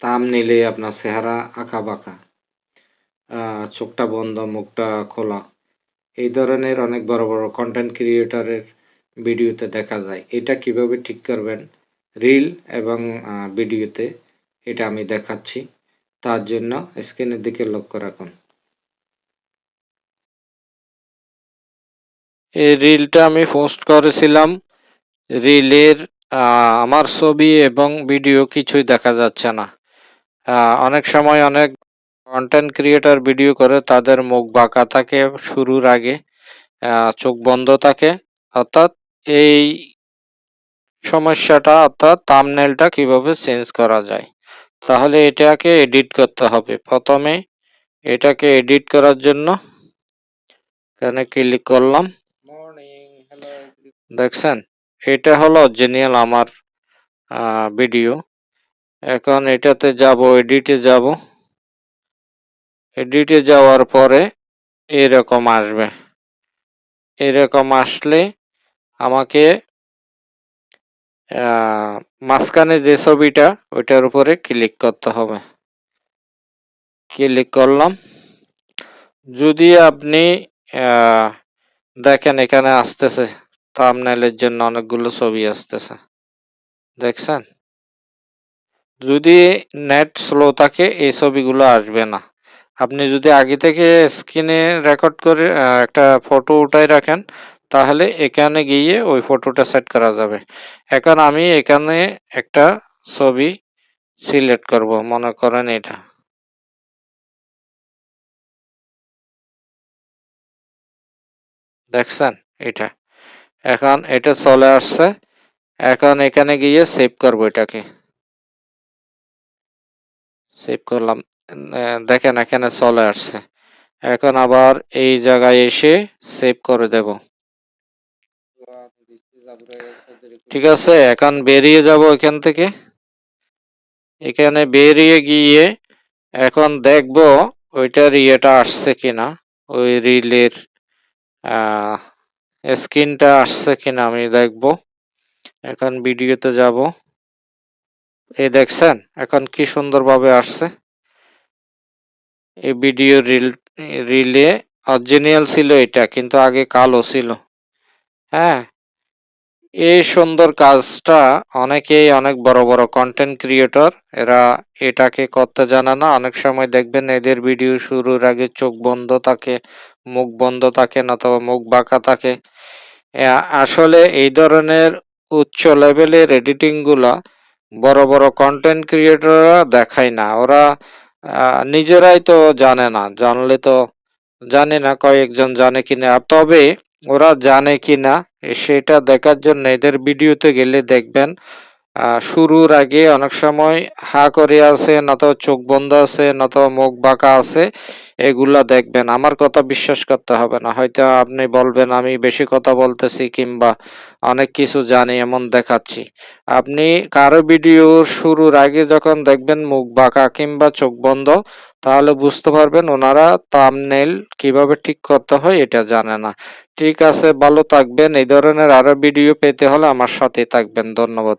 থাম্বনেইলে আপনার চেহারা আঁকাবাঁকা, চোখটা বন্ধ মুখটা খোলা, এই ধরনের অনেক বড় বড় কন্টেন্ট ক্রিয়েটরের ভিডিওতে দেখা যায়। এটা কিভাবে ঠিক করবেন রিল এবং ভিডিওতে, এটা আমি দেখাচ্ছি। তার জন্য স্ক্রিনের দিকে লক্ষ্য রাখুন। এই রিলটা আমি পোস্ট করেছিলাম। রিলের আমার ছবি এবং ভিডিও কিছুই দেখা যাচ্ছে না। অনেক সময় অনেক কন্টেন্ট ক্রিয়েটর ভিডিও করে, তাদের মুখ বাঁকা থাকে শুরুর আগে, চোখ বন্ধ থাকে। অর্থাৎ এই সমস্যাটা, অর্থাৎ থাম্বনেইলটা কিভাবে চেঞ্জ করা যায়। তাহলে এটাকে এডিট করতে হবে। প্রথমে এটাকে এডিট করার জন্য এখানে ক্লিক করলাম। দেখছেন, এটা হলো অরিজিনাল আমার ভিডিও। এখন এটাতে যাব, এডিটে যাব। এডিটে যাওয়ার পরে এরকম আসবে। এরকম আসলে আমাকে মাঝখানে যে ছবিটা, ওইটার উপরে ক্লিক করতে হবে। ক্লিক করলাম। যদি আপনি দেখেন এখানে আসতেছে থাম্বনেইলের জন্য অনেকগুলো ছবি আসতেছে, দেখছেন? যদি নেট স্লো থাকে এই ছবিগুলো আসবে না। আপনি যদি আগে থেকে স্ক্রিনে রেকর্ড করে একটা ফটো উঠাই রাখেন, তাহলে এখানে গিয়ে ওই ফটোটা সেট করা যাবে। এখন আমি এখানে একটা ছবি সিলেক্ট করব, মনে করেন এটা। দেখছেন এটা? এখন এটা চলে আসছে। এখন এখানে গিয়ে সেভ করব এটাকে। সেভ করলাম। দেখেন এখানে চলে আসছে। এখন আবার এই জায়গায় এসে সেভ করে দেব। ঠিক আছে, এখন বেরিয়ে যাব এখান থেকে। এখানে বেরিয়ে গিয়ে এখন দেখব ওইটার ইয়েটা আসছে কিনা, ওই রিলের স্ক্রিনটা আসছে কিনা আমি দেখব। এখন ভিডিওতে যাব। এই দেখছেন এখন কি সুন্দরভাবে আসছে। এই ভিডিও রিলে অরিজিনাল ছিল এটা, কিন্তু আগে কালো ছিল। হ্যাঁ, এই সুন্দর কাজটা অনেকেই, অনেক বড় বড় কন্টেন্ট ক্রিয়েটর, এরা এটাকে করতে জানে না। অনেক সময় দেখবেন এদের ভিডিও শুরুর আগে চোখ বন্ধ থাকে, মুখ বন্ধ থাকে, না তো মুখ বাঁকা থাকে। আসলে এই ধরনের উচ্চ লেভেলের এডিটিং গুলা বড় বড় কন্টেন্ট ক্রিয়েটররা দেখায় না। ওরা নিজেরাই তো জানে না, জানলে তো জানি না কয়েকজন জানে কিনা। তবে ওরা জানে কিনা সেটা দেখার জন্য এদের ভিডিওতে গেলে দেখবেন শুরুর আগে অনেক সময় হা করে আছে, নয়তো চোখ বন্ধ আছে, নয়তো মুখ বাঁকা আছে। এগুলা দেখবেন। আমার কথা বিশ্বাস করতে হবে না। হয়তো আপনি বলবেন আমি বেশি কথা বলতেছি কিংবা অনেক কিছু জানি এমন দেখাচ্ছি। আপনি কারো ভিডিওর শুরুর আগে যখন দেখবেন মুখ বাঁকা কিংবা চোখ বন্ধ, তাহলে বুঝতে পারবেন ওনারা থাম্বনেইল কিভাবে ঠিক করতে হয় এটা জানে না। ঠিক আছে, ভালো থাকবেন। এই ধরনের আরো ভিডিও পেতে হলে আমার সাথেই থাকবেন। ধন্যবাদ।